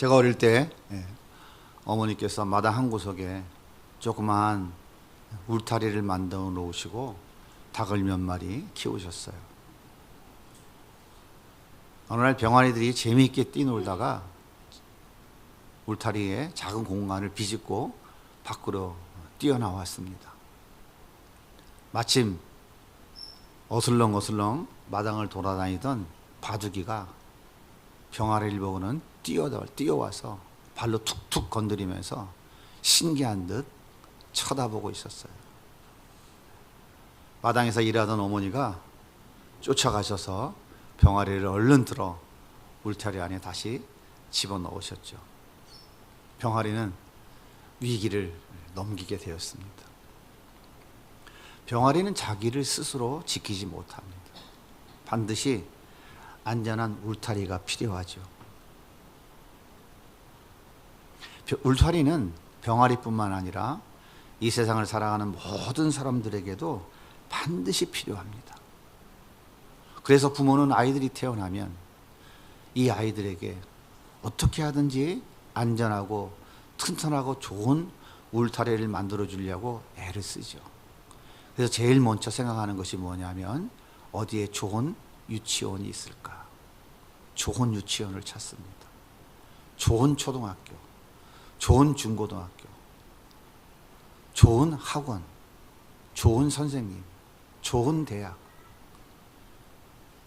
제가 어릴 때 어머니께서 마당 한 구석에 조그만 울타리를 만들어 놓으시고 닭을 몇 마리 키우셨어요. 어느 날 병아리들이 재미있게 뛰놀다가 울타리에 작은 공간을 비집고 밖으로 뛰어나왔습니다. 마침 어슬렁어슬렁 마당을 돌아다니던 바둑이가 병아리를 보고는 뛰어와서 발로 툭툭 건드리면서 신기한 듯 쳐다보고 있었어요. 마당에서 일하던 어머니가 쫓아가셔서 병아리를 얼른 들어 울타리 안에 다시 집어넣으셨죠. 병아리는 위기를 넘기게 되었습니다. 병아리는 자기를 스스로 지키지 못합니다. 반드시 안전한 울타리가 필요하죠. 울타리는 병아리뿐만 아니라 이 세상을 살아가는 모든 사람들에게도 반드시 필요합니다. 그래서 부모는 아이들이 태어나면 이 아이들에게 어떻게 하든지 안전하고 튼튼하고 좋은 울타리를 만들어 주려고 애를 쓰죠. 그래서 제일 먼저 생각하는 것이 뭐냐면 어디에 좋은 유치원이 있을까? 좋은 유치원을 찾습니다. 좋은 초등학교, 좋은 중고등학교, 좋은 학원, 좋은 선생님, 좋은 대학,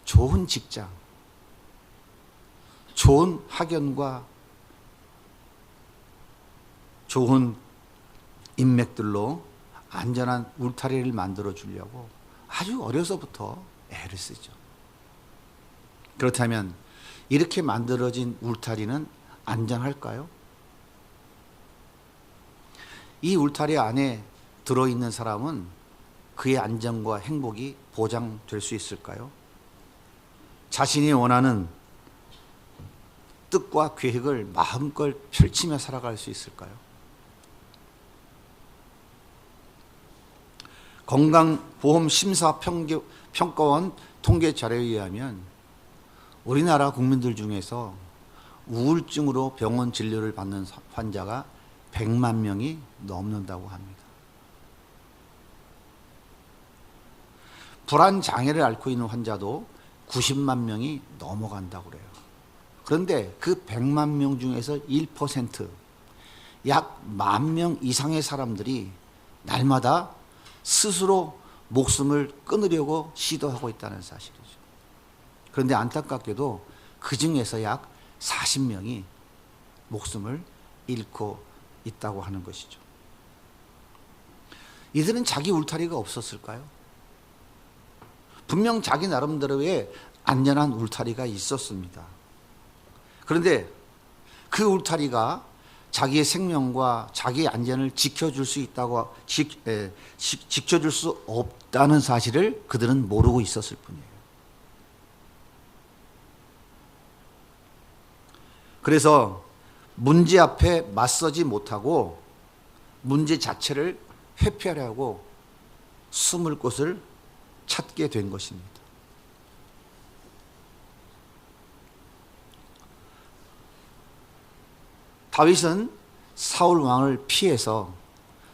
좋은 직장, 좋은 학연과 좋은 인맥들로 안전한 울타리를 만들어 주려고 아주 어려서부터 애를 쓰죠. 그렇다면 이렇게 만들어진 울타리는 안전할까요? 이 울타리 안에 들어있는 사람은 그의 안전과 행복이 보장될 수 있을까요? 자신이 원하는 뜻과 계획을 마음껏 펼치며 살아갈 수 있을까요? 건강보험심사평가원 통계 자료에 의하면 우리나라 국민들 중에서 우울증으로 병원 진료를 받는 환자가 100만 명이 넘는다고 합니다. 불안장애를 앓고 있는 환자도 90만 명이 넘어간다고 그래요. 그런데 그 100만 명 중에서 1%, 약 10,000명 이상의 사람들이 날마다 스스로 목숨을 끊으려고 시도하고 있다는 사실이죠. 그런데 안타깝게도 그 중에서 약 40명이 목숨을 잃고 있다고 하는 것이죠. 이들은 자기 울타리가 없었을까요? 분명 자기 나름대로의 안전한 울타리가 있었습니다. 그런데 그 울타리가 자기의 생명과 자기의 안전을 지켜줄 수 있다고 지켜줄 수 없다는 사실을 그들은 모르고 있었을 뿐이에요. 그래서 문제 앞에 맞서지 못하고 문제 자체를 회피하려고 숨을 곳을 찾게 된 것입니다. 다윗은 사울 왕을 피해서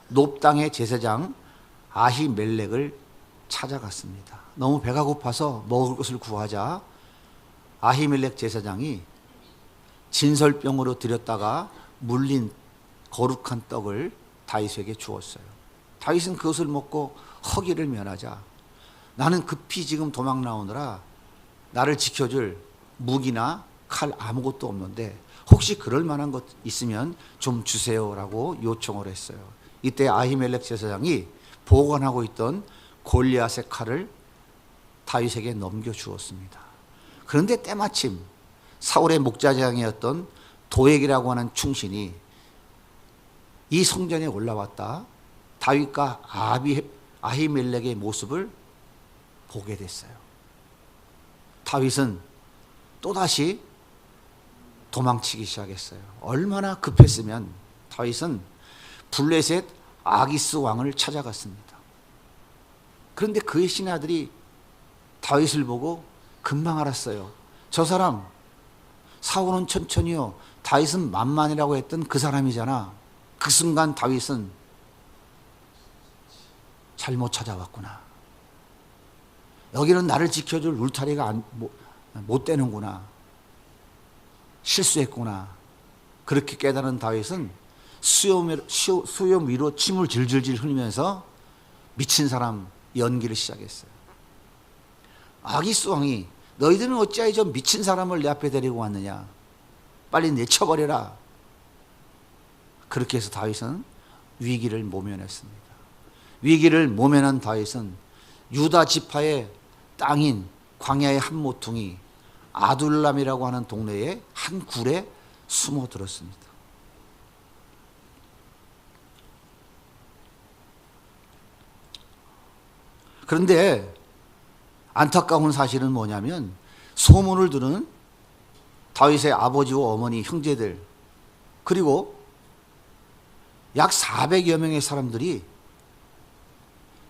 놉 땅의 제사장 아히멜렉을 찾아갔습니다. 너무 배가 고파서 먹을 것을 구하자 아히멜렉 제사장이 진설병으로 들였다가 물린 거룩한 떡을 다윗에게 주었어요. 다윗은 그것을 먹고 허기를 면하자 나는 급히 지금 도망 나오느라 나를 지켜줄 무기나 칼 아무것도 없는데 혹시 그럴 만한 것 있으면 좀 주세요라고 요청을 했어요. 이때 아히멜렉 제사장이 보관하고 있던 골리앗의 칼을 다윗에게 넘겨주었습니다. 그런데 때마침 사울의 목자장이었던 도액이라고 하는 충신이 이 성전에 올라왔다 다윗과 아히멜렉의 모습을 보게 됐어요. 다윗은 또다시 도망치기 시작했어요. 얼마나 급했으면 다윗은 블레셋 아기스 왕을 찾아갔습니다. 그런데 그의 신하들이 다윗을 보고 금방 알았어요. 저 사람 사울은 천천히요 다윗은 만만이라고 했던 그 사람이잖아. 그 순간 다윗은 잘못 찾아왔구나. 여기는 나를 지켜줄 울타리가 못 되는구나. 실수했구나. 그렇게 깨달은 다윗은 수염 위로 침을 질질질 흘리면서 미친 사람 연기를 시작했어요. 아기스 왕이 너희들은 어찌하여 저 미친 사람을 내 앞에 데리고 왔느냐. 빨리 내쳐버려라. 그렇게 해서 다윗은 위기를 모면했습니다. 위기를 모면한 다윗은 유다 지파의 땅인 광야의 한 모퉁이 아둘람이라고 하는 동네의 한 굴에 숨어들었습니다. 그런데 안타까운 사실은 뭐냐면 소문을 들은 다윗의 아버지와 어머니, 형제들 그리고 약 400여 명의 사람들이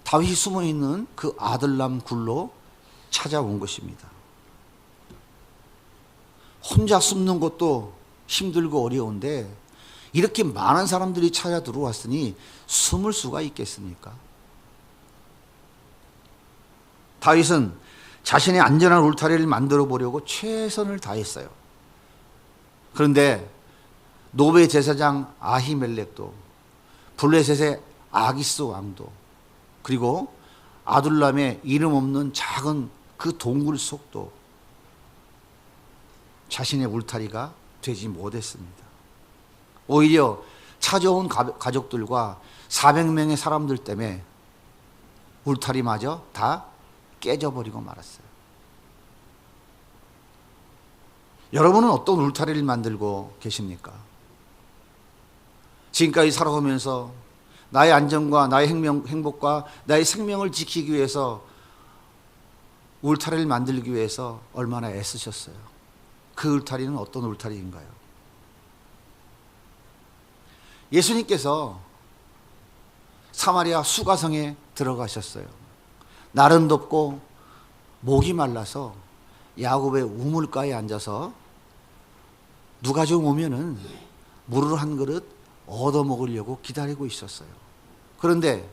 다윗이 숨어있는 그 아둘람 굴로 찾아온 것입니다. 혼자 숨는 것도 힘들고 어려운데 이렇게 많은 사람들이 찾아 들어왔으니 숨을 수가 있겠습니까? 다윗은 자신의 안전한 울타리를 만들어 보려고 최선을 다했어요. 그런데 노베 제사장 아히멜렉도 블레셋의 아기스 왕도 그리고 아둘람의 이름 없는 작은 그 동굴 속도 자신의 울타리가 되지 못했습니다. 오히려 찾아온 가족들과 400명의 사람들 때문에 울타리마저 다 깨져버리고 말았어요. 여러분은 어떤 울타리를 만들고 계십니까? 지금까지 살아오면서 나의 안전과 나의 행복과 나의 생명을 지키기 위해서 울타리를 만들기 위해서 얼마나 애쓰셨어요? 그 울타리는 어떤 울타리인가요? 예수님께서 사마리아 수가성에 들어가셨어요. 날은 덥고 목이 말라서 야곱의 우물가에 앉아서 누가 좀 오면은 물을 한 그릇 얻어 먹으려고 기다리고 있었어요. 그런데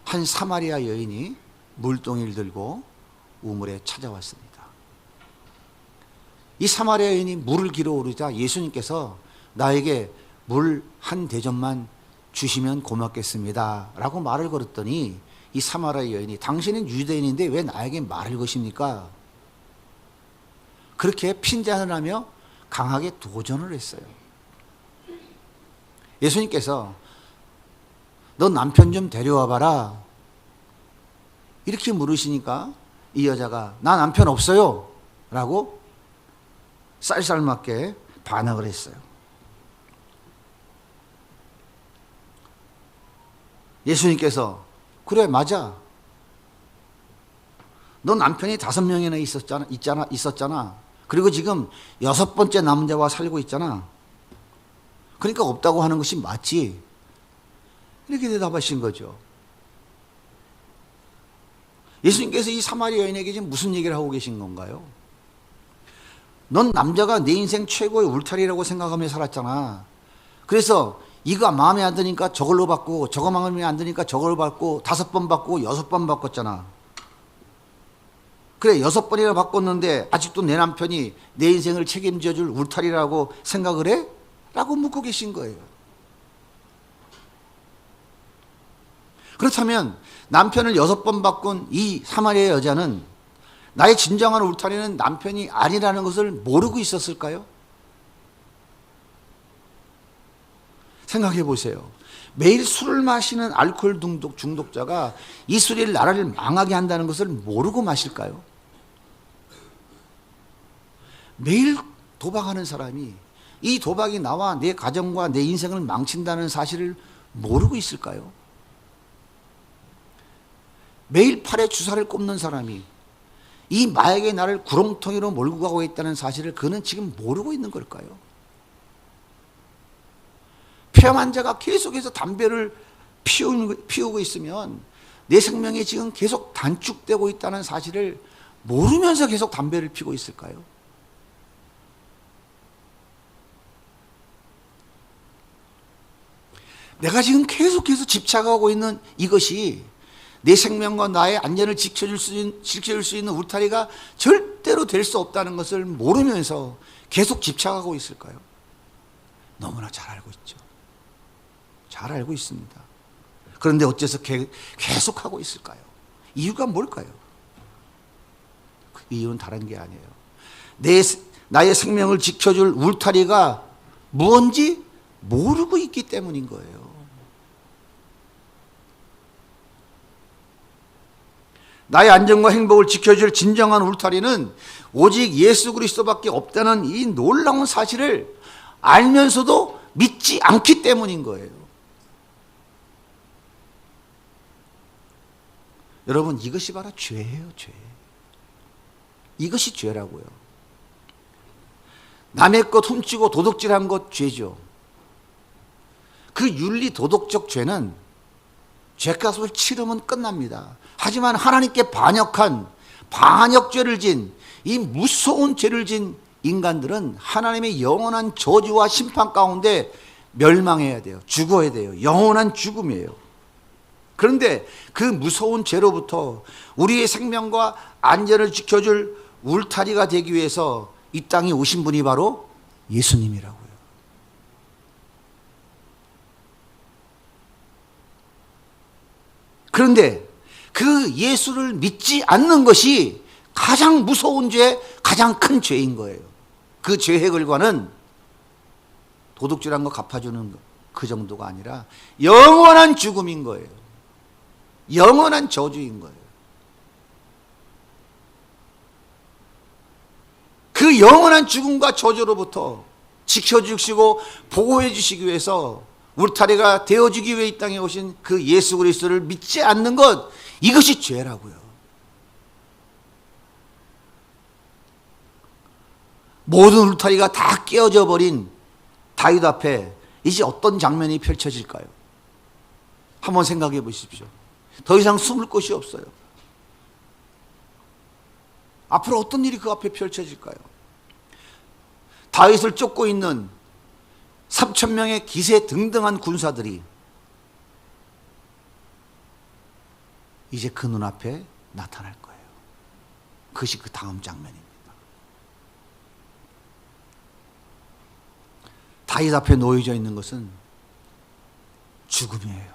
한 사마리아 여인이 물동이를 들고 우물에 찾아왔습니다. 이 사마리아 여인이 물을 길어 오르자 예수님께서 나에게 물 한 대접만 주시면 고맙겠습니다 라고 말을 걸었더니 이 사마리아 여인이 당신은 유대인인데 왜 나에게 말을 거십니까? 그렇게 핀잔을 하며 강하게 도전을 했어요. 예수님께서 너 남편 좀 데려와 봐라 이렇게 물으시니까 이 여자가 나 남편 없어요 라고 쌀쌀맞게 반응을 했어요. 예수님께서 그래 맞아 너 남편이 5명이나 있었잖아. 그리고 지금 6번째 남자와 살고 있잖아. 그러니까 없다고 하는 것이 맞지. 이렇게 대답하신 거죠. 예수님께서 이 사마리아 여인에게 지금 무슨 얘기를 하고 계신 건가요? 넌 남자가 내 인생 최고의 울타리라고 생각하며 살았잖아. 그래서 이거 마음에 안 드니까 저걸로 바꾸고 저거 마음에 안 드니까 저걸 바꾸고 5번 바꾸고 6번 바꿨잖아. 그래 6번이나 바꿨는데 아직도 내 남편이 내 인생을 책임져 줄 울타리라고 생각을 해? 라고 묻고 계신 거예요. 그렇다면 남편을 6번 바꾼 이 사마리아 여자는 나의 진정한 울타리는 남편이 아니라는 것을 모르고 있었을까요? 생각해 보세요. 매일 술을 마시는 알코올 중독자가 이 술이 나라를 망하게 한다는 것을 모르고 마실까요? 매일 도박하는 사람이 이 도박이 나와 내 가정과 내 인생을 망친다는 사실을 모르고 있을까요? 매일 팔에 주사를 꼽는 사람이 이 마약의 나를 구렁텅이로 몰고 가고 있다는 사실을 그는 지금 모르고 있는 걸까요? 폐암 환자가 계속해서 담배를 피우고 있으면 내 생명이 지금 계속 단축되고 있다는 사실을 모르면서 계속 담배를 피우고 있을까요? 내가 지금 계속해서 집착하고 있는 이것이 내 생명과 나의 안전을 지켜줄 수 있는 울타리가 절대로 될 수 없다는 것을 모르면서 계속 집착하고 있을까요? 너무나 잘 알고 있죠. 잘 알고 있습니다. 그런데 어째서 계속하고 있을까요? 이유가 뭘까요? 그 이유는 다른 게 아니에요. 나의 생명을 지켜줄 울타리가 무언지 모르고 있기 때문인 거예요. 나의 안전과 행복을 지켜줄 진정한 울타리는 오직 예수 그리스도밖에 없다는 이 놀라운 사실을 알면서도 믿지 않기 때문인 거예요. 여러분, 이것이 바로 죄예요, 죄. 이것이 죄라고요. 남의 것 훔치고 도둑질한 것 죄죠. 그 윤리 도덕적 죄는 죄값을 치르면 끝납니다. 하지만 하나님께 반역죄를 진, 이 무서운 죄를 진 인간들은 하나님의 영원한 저주와 심판 가운데 멸망해야 돼요. 죽어야 돼요. 영원한 죽음이에요. 그런데 그 무서운 죄로부터 우리의 생명과 안전을 지켜줄 울타리가 되기 위해서 이 땅에 오신 분이 바로 예수님이라고요. 그런데 그 예수를 믿지 않는 것이 가장 무서운 죄, 가장 큰 죄인 거예요. 그 죄의 결과는 도둑질한 거 갚아주는 그 정도가 아니라 영원한 죽음인 거예요. 영원한 저주인 거예요. 그 영원한 죽음과 저주로부터 지켜주시고 보호해 주시기 위해서 울타리가 되어주기 위해 이 땅에 오신 그 예수 그리스도를 믿지 않는 것, 이것이 죄라고요. 모든 울타리가 다 깨어져 버린 다윗 앞에 이제 어떤 장면이 펼쳐질까요? 한번 생각해 보십시오. 더 이상 숨을 곳이 없어요. 앞으로 어떤 일이 그 앞에 펼쳐질까요? 다윗을 쫓고 있는 3,000명의 기세 등등한 군사들이 이제 그 눈앞에 나타날 거예요. 그것이 그 다음 장면입니다. 다윗 앞에 놓여져 있는 것은 죽음이에요.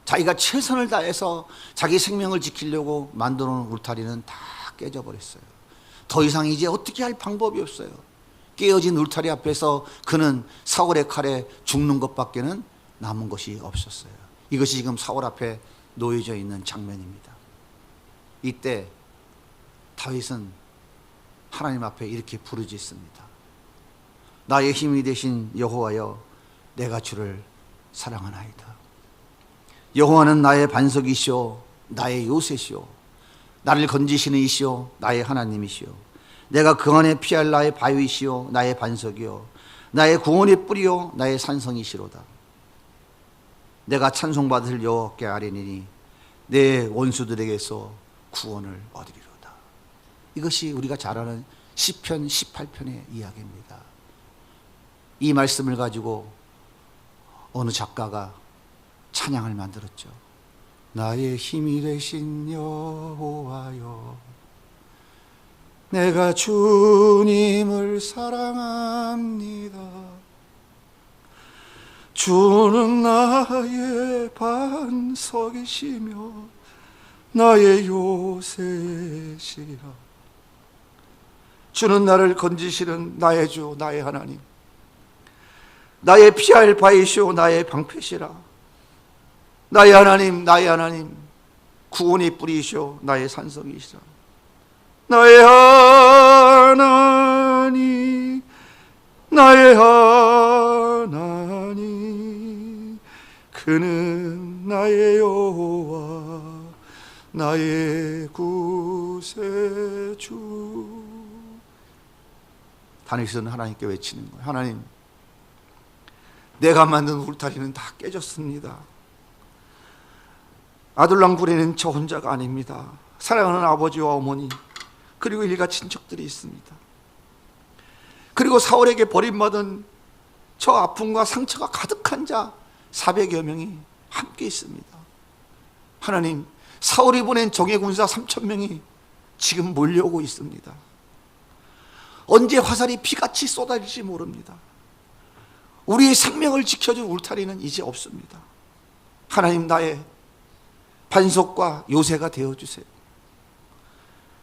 자기가 최선을 다해서 자기 생명을 지키려고 만들어 놓은 울타리는 다 깨져버렸어요. 더 이상 이제 어떻게 할 방법이 없어요. 깨어진 울타리 앞에서 그는 사울의 칼에 죽는 것밖에는 남은 것이 없었어요. 이것이 지금 사울 앞에 놓여져 있는 장면입니다. 이때 다윗은 하나님 앞에 이렇게 부르짖습니다. 나의 힘이 되신 여호와여, 내가 주를 사랑하나이다. 여호와는 나의 반석이시오, 나의 요새시오, 나를 건지시는 이시오, 나의 하나님이시오. 내가 그 안에 피할 나의 바위시오, 나의 반석이요, 나의 구원의 뿌리요, 나의 산성이시로다. 내가 찬송받을 여호와께 아뢰니니 내 원수들에게서 구원을 얻으리로다. 이것이 우리가 잘 아는 시편 18편의 이야기입니다. 이 말씀을 가지고 어느 작가가 찬양을 만들었죠. 나의 힘이 되신 여호와여, 내가 주님을 사랑합니다. 주는 나의 반석이시며 나의 요새시라. 주는 나를 건지시는 나의 주, 나의 하나님, 나의 피할 바위시오, 나의 방패시라. 나의 하나님, 나의 하나님, 구원의 뿌리시오, 나의 산성이시라. 나의 하나님, 나의 하나님, 그는 나의 여호와, 나의 구세주. 다윗은 하나님께 외치는 거예요. 하나님, 내가 만든 울타리는 다 깨졌습니다. 아둘람 굴에는 저 혼자가 아닙니다. 사랑하는 아버지와 어머니, 그리고 일가 친척들이 있습니다. 그리고 사울에게 버림받은 저 아픔과 상처가 가득한 자 400여 명이 함께 있습니다. 하나님, 사울이 보낸 적의 군사 3,000명이 지금 몰려오고 있습니다. 언제 화살이 피같이 쏟아질지 모릅니다. 우리의 생명을 지켜줄 울타리는 이제 없습니다. 하나님, 나의 반석과 요새가 되어주세요.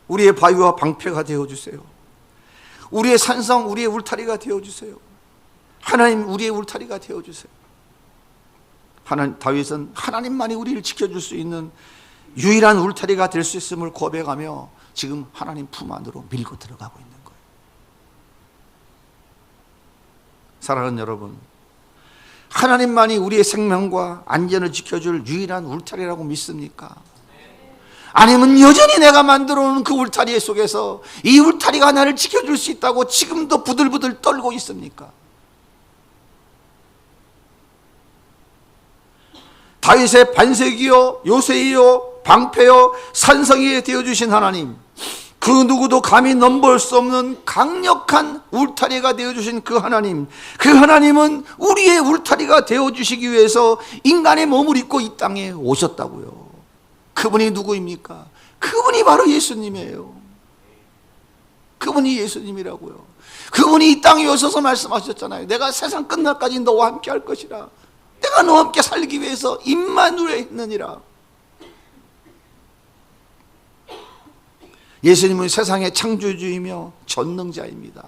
우리의 바위와 방패가 되어주세요. 우리의 산성, 우리의 울타리가 되어주세요. 하나님, 우리의 울타리가 되어주세요. 하나님, 다윗은 하나님만이 우리를 지켜줄 수 있는 유일한 울타리가 될 수 있음을 고백하며 지금 하나님 품 안으로 밀고 들어가고 있는 거예요. 사랑하는 여러분, 하나님만이 우리의 생명과 안전을 지켜줄 유일한 울타리라고 믿습니까? 아니면 여전히 내가 만들어 놓은 그 울타리 속에서 이 울타리가 나를 지켜줄 수 있다고 지금도 부들부들 떨고 있습니까? 다윗의 반석이요 요새이요 방패요 산성이 되어주신 하나님, 그 누구도 감히 넘볼 수 없는 강력한 울타리가 되어주신 그 하나님, 그 하나님은 우리의 울타리가 되어주시기 위해서 인간의 몸을 입고 이 땅에 오셨다고요. 그분이 누구입니까? 그분이 바로 예수님이에요. 그분이 예수님이라고요. 그분이 이 땅에 오셔서 말씀하셨잖아요. 내가 세상 끝날까지 너와 함께 할 것이라. 내가 너와 함께 살기 위해서 임마누엘 했느니라. 예수님은 세상의 창조주이며 전능자입니다.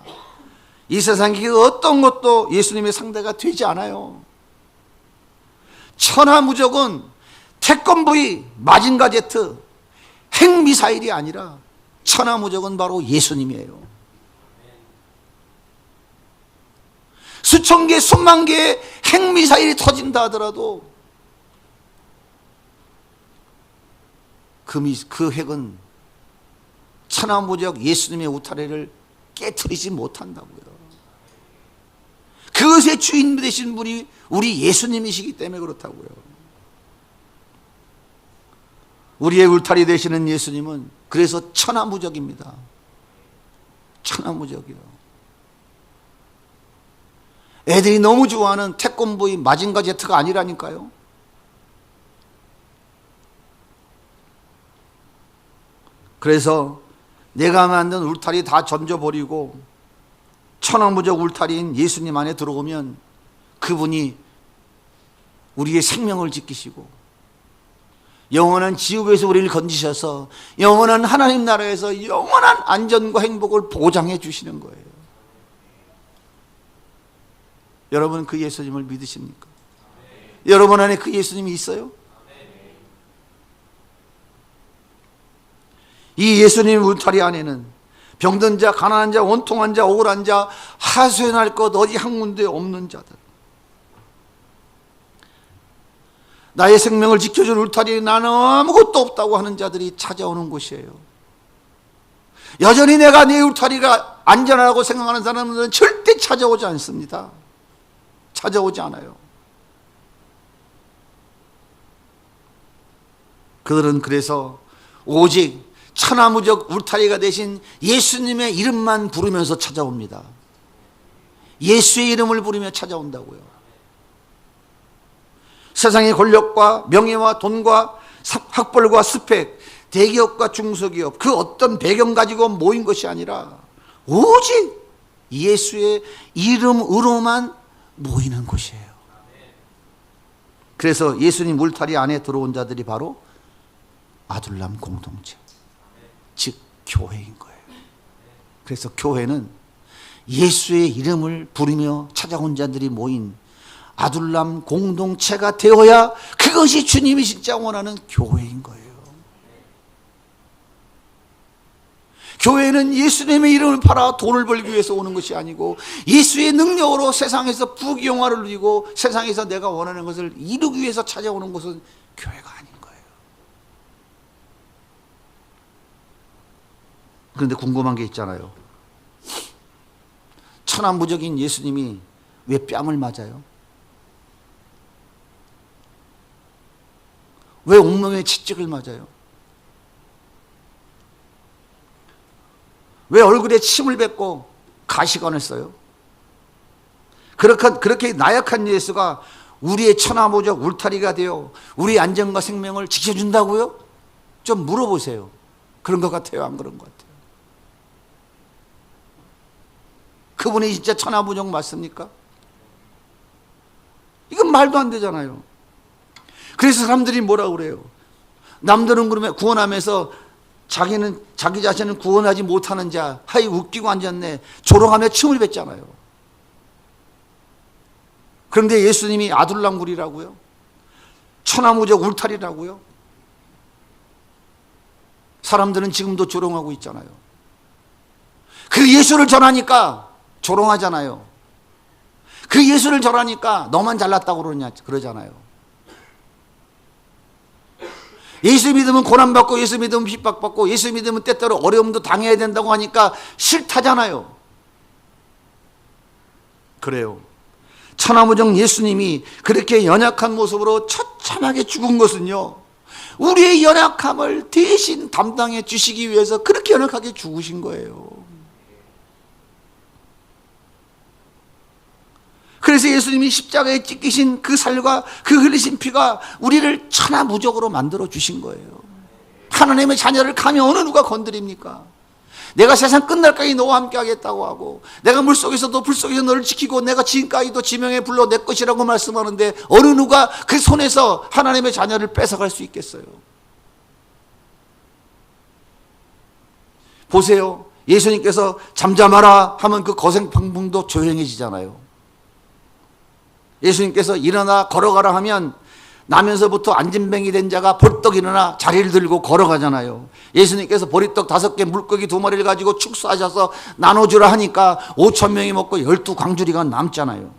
이 세상의 그 어떤 것도 예수님의 상대가 되지 않아요. 천하무적은 태권브이, 마징가제트, 핵미사일이 아니라 천하무적은 바로 예수님이에요. 수천 개, 수만 개의 핵미사일이 터진다 하더라도 그 핵은 천하무적 예수님의 울타리를 깨트리지 못한다고요. 그것의 주인 되신 분이 우리 예수님이시기 때문에 그렇다고요. 우리의 울타리 되시는 예수님은 그래서 천하무적입니다. 천하무적이요. 애들이 너무 좋아하는 태권브이 마징가 제트가 아니라니까요. 그래서 내가 만든 울타리 다 던져버리고 천하무적 울타리인 예수님 안에 들어오면 그분이 우리의 생명을 지키시고 영원한 지옥에서 우리를 건지셔서 영원한 하나님 나라에서 영원한 안전과 행복을 보장해 주시는 거예요. 여러분, 그 예수님을 믿으십니까? 여러분 안에 그 예수님이 있어요? 이 예수님 울타리 안에는 병든 자, 가난한 자, 원통한 자, 억울한 자, 하소연할 것 어디 한 군데 없는 자들, 나의 생명을 지켜줄 울타리에 나는 아무것도 없다고 하는 자들이 찾아오는 곳이에요. 여전히 내가 내 울타리가 안전하다고 생각하는 사람들은 절대 찾아오지 않습니다. 찾아오지 않아요. 그들은 그래서 오직 천하무적 울타리가 되신 예수님의 이름만 부르면서 찾아옵니다. 예수의 이름을 부르며 찾아온다고요. 세상의 권력과 명예와 돈과 학벌과 스펙, 대기업과 중소기업, 그 어떤 배경 가지고 모인 것이 아니라 오직 예수의 이름으로만 모이는 곳이에요. 그래서 예수님 울타리 안에 들어온 자들이 바로 아둘람 공동체, 즉 교회인 거예요. 그래서 교회는 예수의 이름을 부르며 찾아온 자들이 모인 아둘람 공동체가 되어야 그것이 주님이 진짜 원하는 교회인 거예요. 교회는 예수님의 이름을 팔아 돈을 벌기 위해서 오는 것이 아니고 예수의 능력으로 세상에서 부귀영화를 누리고 세상에서 내가 원하는 것을 이루기 위해서 찾아오는 것은 교회가 아닌 거예요. 그런데 궁금한 게 있잖아요. 천하무적인 예수님이 왜 뺨을 맞아요? 왜 옥명의 채찍을 맞아요? 왜 얼굴에 침을 뱉고 가시관을 써요? 그렇게 나약한 예수가 우리의 천하무적 울타리가 되어 우리의 안전과 생명을 지켜준다고요? 좀 물어보세요. 그런 것 같아요? 안 그런 것 같아요? 그분이 진짜 천하무적 맞습니까? 이건 말도 안 되잖아요. 그래서 사람들이 뭐라 그래요? 남들은 그러면 구원하면서 자기 자신을 구원하지 못하는 자, 하이 웃기고 앉았네. 조롱하며 침을 뱉잖아요. 그런데 예수님이 아둘랑굴이라고요? 천하무적 울타리라고요? 사람들은 지금도 조롱하고 있잖아요. 그 예수를 전하니까 조롱하잖아요. 그 예수를 전하니까 너만 잘났다고 그러잖아요. 예수 믿으면 고난받고, 예수 믿으면 핍박받고, 예수 믿으면 때때로 어려움도 당해야 된다고 하니까 싫다잖아요. 그래요. 천하무적 예수님이 그렇게 연약한 모습으로 처참하게 죽은 것은요, 우리의 연약함을 대신 담당해 주시기 위해서 그렇게 연약하게 죽으신 거예요. 그래서 예수님이 십자가에 찢기신 그 살과 그 흘리신 피가 우리를 천하무적으로 만들어 주신 거예요. 하나님의 자녀를 감히 어느 누가 건드립니까? 내가 세상 끝날까지 너와 함께 하겠다고 하고, 내가 물속에서도 불속에서 너를 지키고, 내가 지금까지도 지명에 불러 내 것이라고 말씀하는데 어느 누가 그 손에서 하나님의 자녀를 뺏어갈 수 있겠어요? 보세요. 예수님께서 잠잠하라 하면 그 거센풍도 조용해지잖아요. 예수님께서 일어나 걸어가라 하면 나면서부터 안진뱅이 된 자가 벌떡 일어나 자리를 들고 걸어가잖아요. 예수님께서 보리떡 5개 물고기 2마리를 가지고 축사하셔서 나눠주라 하니까 5,000명이 먹고 12광주리가 남잖아요.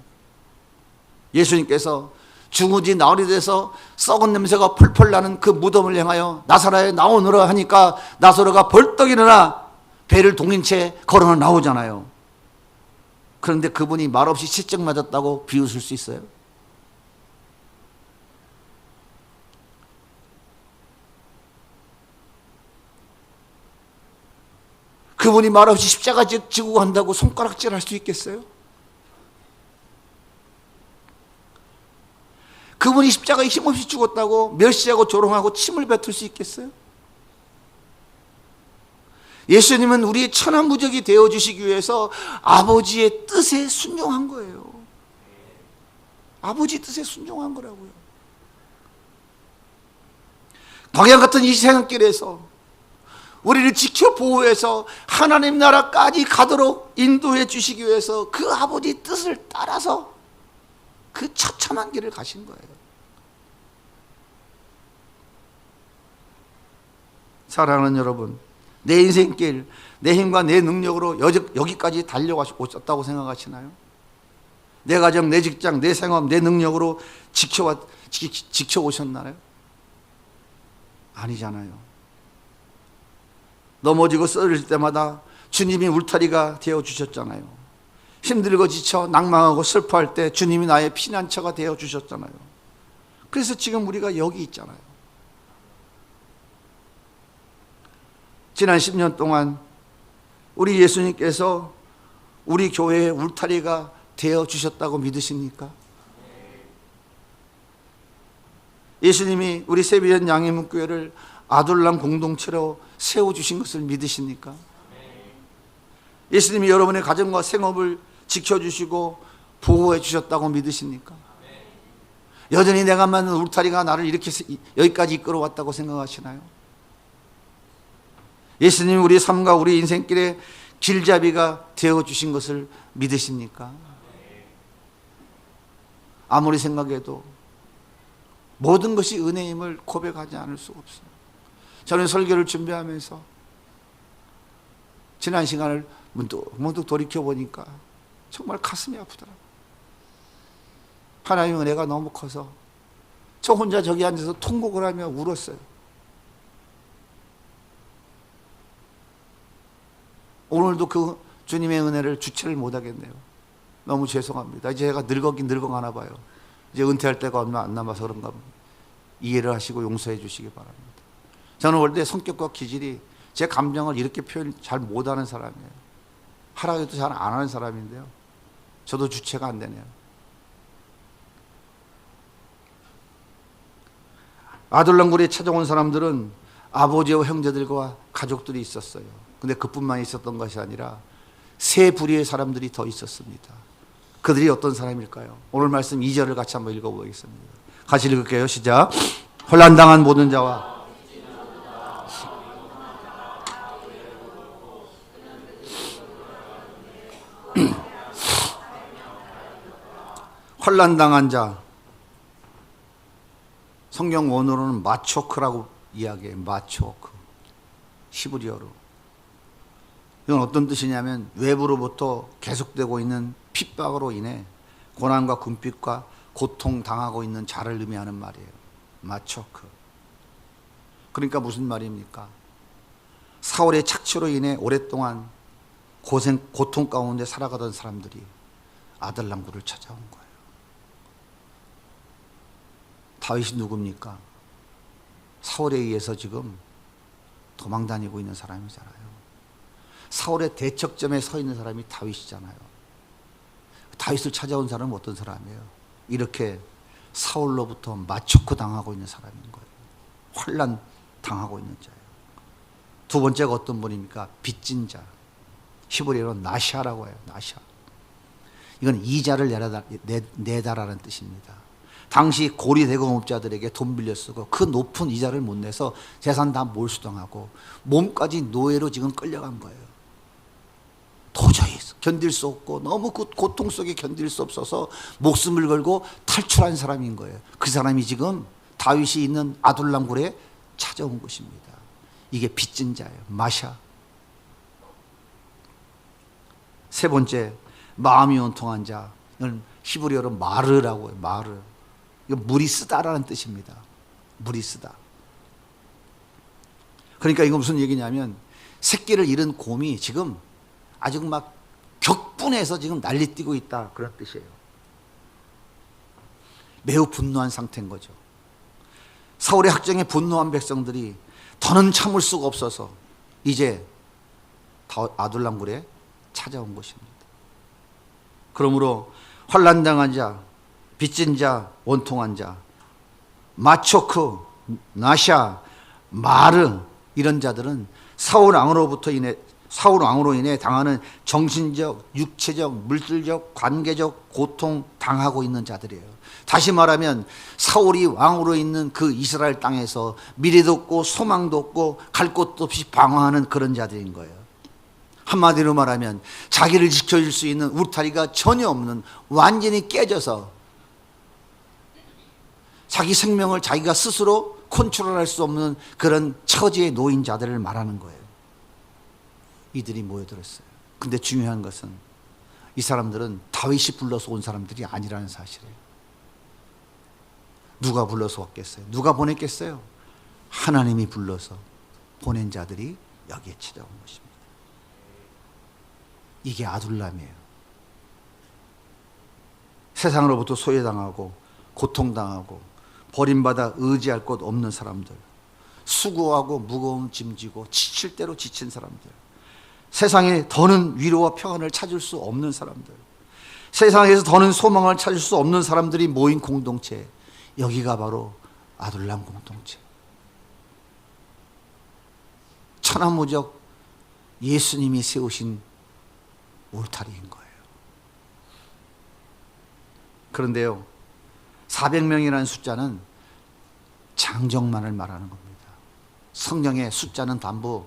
예수님께서 죽은 지 나흘이 돼서 썩은 냄새가 펄펄 나는 그 무덤을 향하여 나사로에 나오너라 하니까 나사로가 벌떡 일어나 배를 동인 채 걸어 나오잖아요. 그런데 그분이 말없이 채찍 맞았다고 비웃을 수 있어요? 그분이 말없이 십자가 지고 간다고 손가락질 할 수 있겠어요? 그분이 십자가에 힘없이 죽었다고 멸시하고 조롱하고 침을 뱉을 수 있겠어요? 예수님은 우리의 천하무적이 되어주시기 위해서 아버지의 뜻에 순종한 거예요. 아버지 뜻에 순종한 거라고요. 광야 같은 이 세상길에서 우리를 지켜 보호해서 하나님 나라까지 가도록 인도해 주시기 위해서 그 아버지 뜻을 따라서 그 처참한 길을 가신 거예요. 사랑하는 여러분, 내 인생길, 내 힘과 내 능력으로 여기까지 달려오셨다고 생각하시나요? 내 가정, 내 직장, 내 생업, 내 능력으로 지켜오셨나요? 아니잖아요. 넘어지고 쓰러질 때마다 주님이 울타리가 되어주셨잖아요. 힘들고 지쳐 낭망하고 슬퍼할 때 주님이 나의 피난처가 되어주셨잖아요. 그래서 지금 우리가 여기 있잖아요. 지난 10년 동안 우리 예수님께서 우리 교회의 울타리가 되어주셨다고 믿으십니까? 예수님이 우리 세비전 양해문교회를 아둘람 공동체로 세워주신 것을 믿으십니까? 예수님이 여러분의 가정과 생업을 지켜주시고 보호해 주셨다고 믿으십니까? 여전히 내가 만든 울타리가 나를 이렇게 여기까지 이끌어왔다고 생각하시나요? 예수님이 우리 삶과 우리 인생길의 길잡이가 되어주신 것을 믿으십니까? 아무리 생각해도 모든 것이 은혜임을 고백하지 않을 수가 없어요. 저는 설교를 준비하면서 지난 시간을 문득 돌이켜보니까 정말 가슴이 아프더라고요. 하나님의 은혜가 너무 커서 저 혼자 저기 앉아서 통곡을 하며 울었어요. 오늘도 그 주님의 은혜를 주체를 못하겠네요. 너무 죄송합니다. 이제 제가 늙어가나 봐요. 이제 은퇴할 때가 얼마 안 남아서 그런가 봅니다. 이해를 하시고 용서해 주시기 바랍니다. 저는 원래 성격과 기질이 제 감정을 이렇게 표현 잘 못하는 사람이에요. 하라고 해도 잘 안 하는 사람인데요. 저도 주체가 안 되네요. 아둘람굴에 찾아온 사람들은 아버지와 형제들과 가족들이 있었어요. 근데 그뿐만 있었던 것이 아니라 세 부류의 사람들이 더 있었습니다. 그들이 어떤 사람일까요? 오늘 말씀 2절을 같이 한번 읽어보겠습니다. 같이 읽을게요. 시작. 혼란당한 모든 자와 혼란당한 자, 성경 원어로는 마초크라고 이야기해요. 마초크, 히브리어로. 이건 어떤 뜻이냐면 외부로부터 계속되고 있는 핍박으로 인해 고난과 궁핍과 고통당하고 있는 자를 의미하는 말이에요. 마초크. 그러니까 무슨 말입니까? 사울의 착취로 인해 오랫동안 고통 가운데 살아가던 사람들이 아들람굴을 찾아온 거예요. 다윗이 누굽니까? 사울에 의해서 지금 도망다니고 있는 사람이잖아요. 사울의 대척점에 서 있는 사람이 다윗이잖아요. 다윗을 찾아온 사람은 어떤 사람이에요? 이렇게 사울로부터 마초크 당하고 있는 사람인 거예요. 환난 당하고 있는 자예요. 두 번째가 어떤 분입니까? 빚진 자. 히브리어로 나샤라고 해요. 나샤. 이건 이자를 내다라는 뜻입니다. 당시 고리대공업자들에게 돈 빌려 쓰고 그 높은 이자를 못 내서 재산 다 몰수당하고 몸까지 노예로 지금 끌려간 거예요. 도저히 견딜 수 없고 너무 그 고통 속에 견딜 수 없어서 목숨을 걸고 탈출한 사람인 거예요. 그 사람이 지금 다윗이 있는 아둘람굴에 찾아온 것입니다. 이게 빚진 자예요. 마샤. 세 번째, 마음이 온통한 자. 이건 히브리어로 마르라고 해요. 마르. 이거 물이 쓰다라는 뜻입니다. 물이 쓰다. 그러니까 이거 무슨 얘기냐면 새끼를 잃은 곰이 지금 아주 막 격분해서 지금 난리 뛰고 있다, 그런 뜻이에요. 매우 분노한 상태인 거죠. 사울의 학정에 분노한 백성들이 더는 참을 수가 없어서 이제 아둘람굴에 찾아온 것입니다. 그러므로 환난당한 자, 빚진 자, 원통한 자, 마초크, 나샤, 마르, 이런 자들은 사울 왕으로 인해 당하는 정신적, 육체적, 물질적, 관계적 고통 당하고 있는 자들이에요. 다시 말하면 사울이 왕으로 있는 그 이스라엘 땅에서 미래도 없고 소망도 없고 갈 곳도 없이 방황하는 그런 자들인 거예요. 한마디로 말하면 자기를 지켜줄 수 있는 울타리가 전혀 없는, 완전히 깨져서 자기 생명을 자기가 스스로 컨트롤할 수 없는 그런 처지에 놓인 자들을 말하는 거예요. 이들이 모여들었어요. 근데 중요한 것은 이 사람들은 다윗이 불러서 온 사람들이 아니라는 사실이에요. 누가 불러서 왔겠어요? 누가 보냈겠어요? 하나님이 불러서 보낸 자들이 여기에 찾아온 것입니다. 이게 아둘람이에요. 세상으로부터 소외당하고 고통당하고 버림받아 의지할 곳 없는 사람들, 수고하고 무거운 짐지고 지칠 대로 지친 사람들, 세상에 더는 위로와 평안을 찾을 수 없는 사람들, 세상에서 더는 소망을 찾을 수 없는 사람들이 모인 공동체, 여기가 바로 아둘람 공동체. 천하무적 예수님이 세우신 울타리인 거예요. 그런데요, 400명이라는 숫자는 장정만을 말하는 겁니다. 성경의 숫자는 단부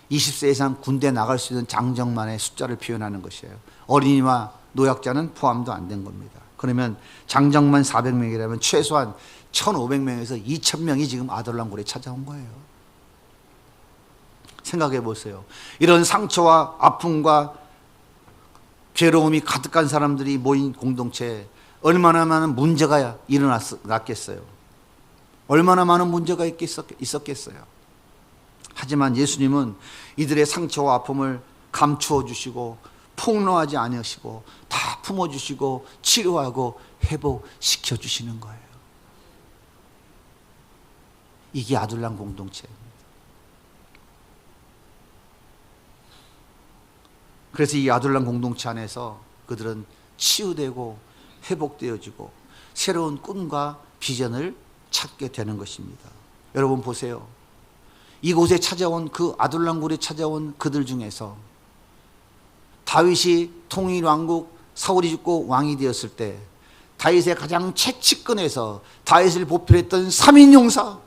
20세 이상 군대 나갈 수 있는 장정만의 숫자를 표현하는 것이에요. 어린이와 노약자는 포함도 안 된 겁니다. 그러면 장정만 400명이라면 최소한 1500명에서 2000명이 지금 아둘람굴에 찾아온 거예요. 생각해 보세요. 이런 상처와 아픔과 괴로움이 가득한 사람들이 모인 공동체에 얼마나 많은 문제가 일어났겠어요. 얼마나 많은 문제가 있었겠어요. 하지만 예수님은 이들의 상처와 아픔을 감추어 주시고 폭로하지 않으시고 다 품어주시고 치료하고 회복시켜 주시는 거예요. 이게 아둘람 공동체입니다. 그래서 이 아둘람 공동체 안에서 그들은 치유되고 회복되어지고 새로운 꿈과 비전을 찾게 되는 것입니다. 여러분 보세요. 이곳에 찾아온 그 아둘람굴에 찾아온 그들 중에서 다윗이 통일 왕국 사울이 죽고 왕이 되었을 때 다윗의 가장 최측근에서 다윗을 보필했던 3인 용사,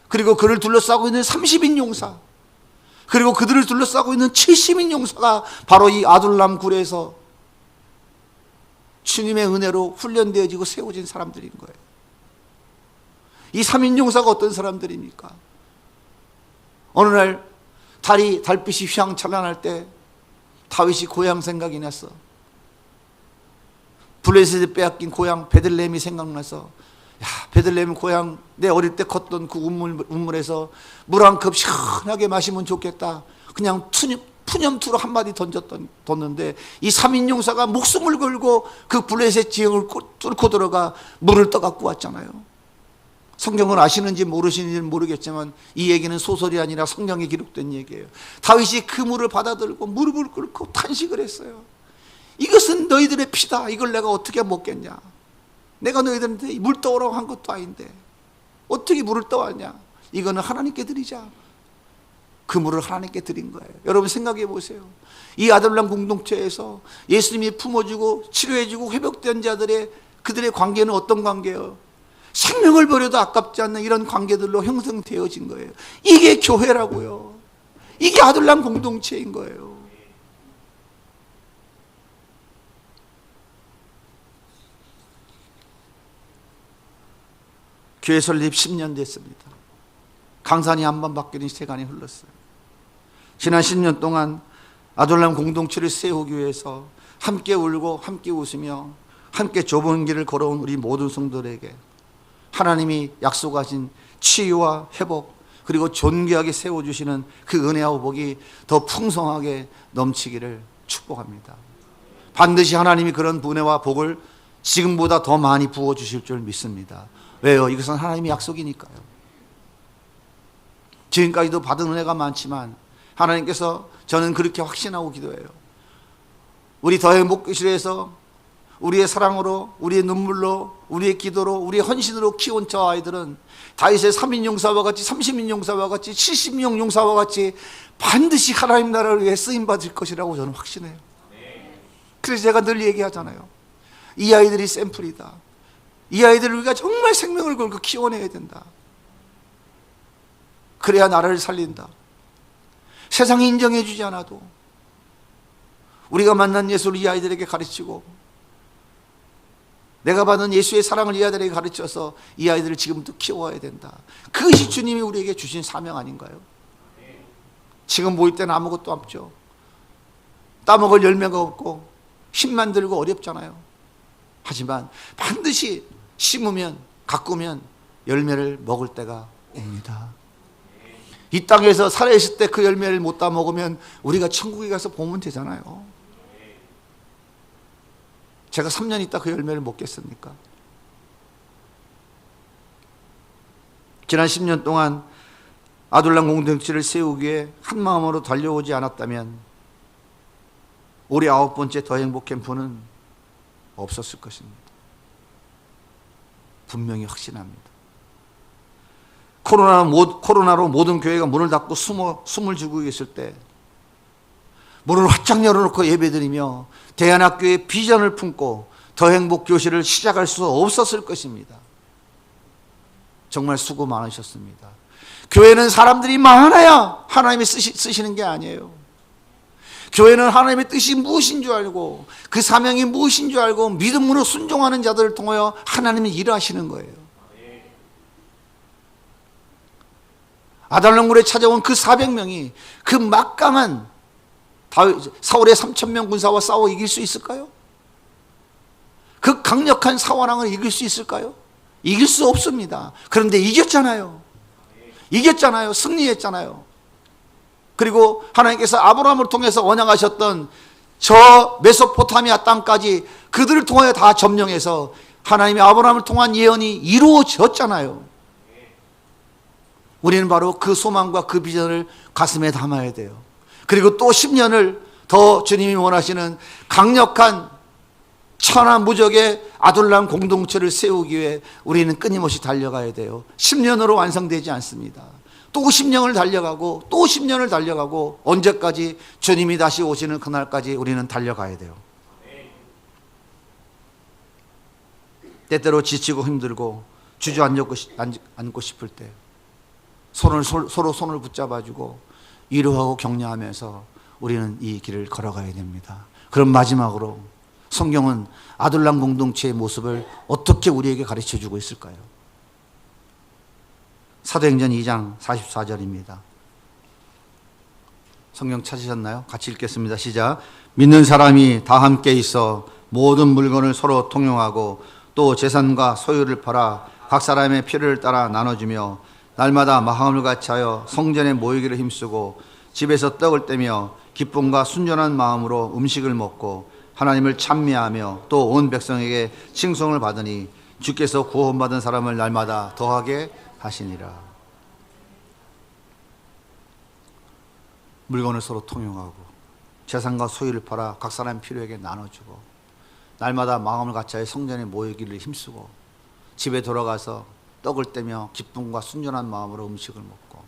그리고 그를 둘러싸고 있는 30인 용사, 그리고 그들을 둘러싸고 있는 70인 용사가 바로 이 아둘람 굴에서 주님의 은혜로 훈련되어지고 세워진 사람들인 거예요. 이 3인 용사가 어떤 사람들입니까? 어느 날 달빛이 휘황찬란할 때 다윗이 고향 생각이 났어. 블레셋에 빼앗긴 고향 베들레헴이 생각나서, 야, 베들레헴 고향 내 어릴 때 컸던 그 우물에서 물 한 컵 시원하게 마시면 좋겠다. 그냥 푸념투로 한마디 던졌는데 이 3인 용사가 목숨을 걸고 그 블레셋 지형을 뚫고 들어가 물을 떠갖고 왔잖아요. 성경을 아시는지 모르시는지는 모르겠지만 이 얘기는 소설이 아니라 성경에 기록된 얘기예요. 다윗이 그 물을 받아들고 무릎을 꿇고 탄식을 했어요. 이것은 너희들의 피다. 이걸 내가 어떻게 먹겠냐. 내가 너희들한테 물 떠오라고 한 것도 아닌데 어떻게 물을 떠왔냐. 이거는 하나님께 드리자. 그 물을 하나님께 드린 거예요. 여러분 생각해 보세요. 이 아둘람 공동체에서 예수님이 품어주고 치료해주고 회복된 자들의 그들의 관계는 어떤 관계예요? 생명을 버려도 아깝지 않는 이런 관계들로 형성되어진 거예요. 이게 교회라고요. 이게 아둘람 공동체인 거예요. 교회 설립 10년 됐습니다. 강산이 한 번 바뀌는 시간이 흘렀어요. 지난 10년 동안 아둘람 공동체를 세우기 위해서 함께 울고 함께 웃으며 함께 좁은 길을 걸어온 우리 모든 성도들에게 하나님이 약속하신 치유와 회복, 그리고 존귀하게 세워주시는 그 은혜와 복이 더 풍성하게 넘치기를 축복합니다. 반드시 하나님이 그런 은혜와 복을 지금보다 더 많이 부어주실 줄 믿습니다. 왜요? 이것은 하나님의 약속이니까요. 지금까지도 받은 은혜가 많지만 하나님께서, 저는 그렇게 확신하고 기도해요. 우리 더행복교실에서 우리의 사랑으로, 우리의 눈물로, 우리의 기도로, 우리의 헌신으로 키운 저 아이들은 다윗의 3인 용사와 같이, 30인 용사와 같이, 70인 용사와 같이 반드시 하나님 나라를 위해 쓰임받을 것이라고 저는 확신해요. 그래서 제가 늘 얘기하잖아요. 이 아이들이 샘플이다. 이 아이들을 우리가 정말 생명을 걸고 키워내야 된다. 그래야 나라를 살린다. 세상이 인정해 주지 않아도 우리가 만난 예수를 이 아이들에게 가르치고 내가 받은 예수의 사랑을 이 아이들에게 가르쳐서 이 아이들을 지금부터 키워야 된다. 그것이 주님이 우리에게 주신 사명 아닌가요? 지금 보일 때는 아무것도 없죠. 따먹을 열매가 없고 힘만 들고 어렵잖아요. 하지만 반드시 심으면, 가꾸면 열매를 먹을 때가 옵니다. 이 땅에서 살아있을 때 그 열매를 못 따먹으면 우리가 천국에 가서 보면 되잖아요. 제가 3년 있다 그 열매를 먹겠습니까? 지난 10년 동안 아둘람 공동체를 세우기 위해 한마음으로 달려오지 않았다면 올해 9번째 더 행복 캠프는 없었을 것입니다. 분명히 확신합니다. 코로나로 모든 교회가 문을 닫고 숨을 죽고 있을 때 문을 활짝 열어놓고 예배드리며 대안학교의 비전을 품고 더 행복 교실을 시작할 수 없었을 것입니다. 정말 수고 많으셨습니다. 교회는 사람들이 많아야 하나님이 쓰시는 게 아니에요. 교회는 하나님의 뜻이 무엇인 줄 알고 그 사명이 무엇인 줄 알고 믿음으로 순종하는 자들을 통하여 하나님이 일하시는 거예요. 아달람굴에 찾아온 그 400명이 그 막강한 사울의 3,000명 군사와 싸워 이길 수 있을까요? 그 강력한 사원왕을 이길 수 있을까요? 이길 수 없습니다. 그런데 이겼잖아요. 이겼잖아요. 승리했잖아요. 그리고 하나님께서 아브라함을 통해서 언약하셨던 저 메소포타미아 땅까지 그들을 통하여 다 점령해서 하나님의 아브라함을 통한 예언이 이루어졌잖아요. 우리는 바로 그 소망과 그 비전을 가슴에 담아야 돼요. 그리고 또 10년을 더 주님이 원하시는 강력한 천하무적의 아둘람 공동체를 세우기 위해 우리는 끊임없이 달려가야 돼요. 10년으로 완성되지 않습니다. 또 10년을 달려가고 또 10년을 달려가고 언제까지? 주님이 다시 오시는 그날까지 우리는 달려가야 돼요. 때때로 지치고 힘들고 주저앉고 싶을 때 서로 손을 붙잡아주고 위로하고 격려하면서 우리는 이 길을 걸어가야 됩니다. 그럼 마지막으로 성경은 아둘람 공동체의 모습을 어떻게 우리에게 가르쳐주고 있을까요? 사도행전 2장 44절입니다. 성경 찾으셨나요? 같이 읽겠습니다. 시작. 믿는 사람이 다 함께 있어 모든 물건을 서로 통용하고 또 재산과 소유를 팔아 각 사람의 필요를 따라 나눠주며 날마다 마음을 같이하여 성전에 모이기를 힘쓰고 집에서 떡을 떼며 기쁨과 순전한 마음으로 음식을 먹고 하나님을 찬미하며 또 온 백성에게 칭송을 받으니 주께서 구원받은 사람을 날마다 더하게 하시니라. 물건을 서로 통용하고 재산과 소유를 팔아 각 사람 필요에게 나눠주고 날마다 마음을 같이하여 성전에 모이기를 힘쓰고 집에 돌아가서 떡을 떼며 기쁨과 순전한 마음으로 음식을 먹고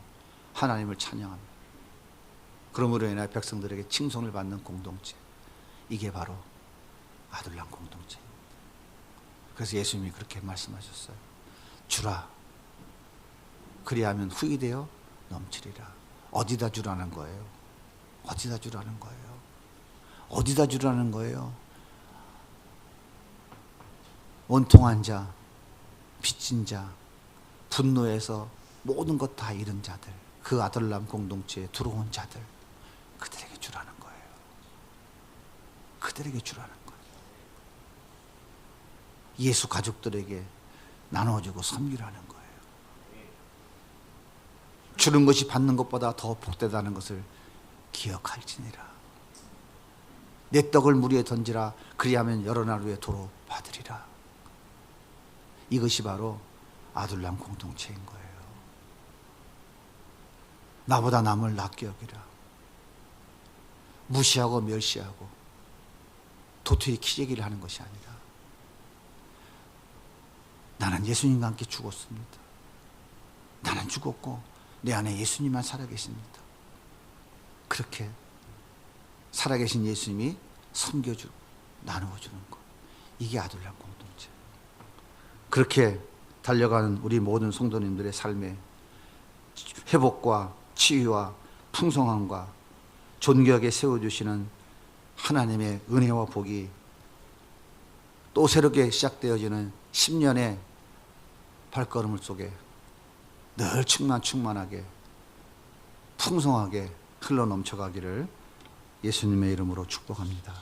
하나님을 찬양합니다. 그러므로 인하여 백성들에게 칭송을 받는 공동체, 이게 바로 아둘람 공동체입니다. 그래서 예수님이 그렇게 말씀하셨어요. 주라, 그리하면 후히 되어 넘치리라. 어디다 주라는 거예요? 어디다 주라는 거예요? 어디다 주라는 거예요? 원통한 자, 빚진 자, 분노해서 모든 것 다 잃은 자들, 그 아둘람 공동체에 들어온 자들, 그들에게 주라는 거예요. 그들에게 주라는 거예요. 예수 가족들에게 나눠주고 섬기라는 거예요. 주는 것이 받는 것보다 더 복되다는 것을 기억할지니라. 내 떡을 물 위에 던지라. 그리하면 여러 날 후에 도로 받으리라. 이것이 바로 아둘람 공동체인 거예요. 나보다 남을 낮게 여기라. 무시하고 멸시하고 도토리 키재기를 하는 것이 아니라 나는 예수님과 함께 죽었습니다. 나는 죽었고 내 안에 예수님만 살아계십니다. 그렇게 살아계신 예수님이 섬겨주고 나누어주는 것, 이게 아둘람 공동체. 그렇게 달려가는 우리 모든 성도님들의 삶에 회복과 치유와 풍성함과 존귀하게 세워주시는 하나님의 은혜와 복이 또 새롭게 시작되어지는 10년의 발걸음을 속에 늘 충만하게 풍성하게 흘러 넘쳐가기를 예수님의 이름으로 축복합니다.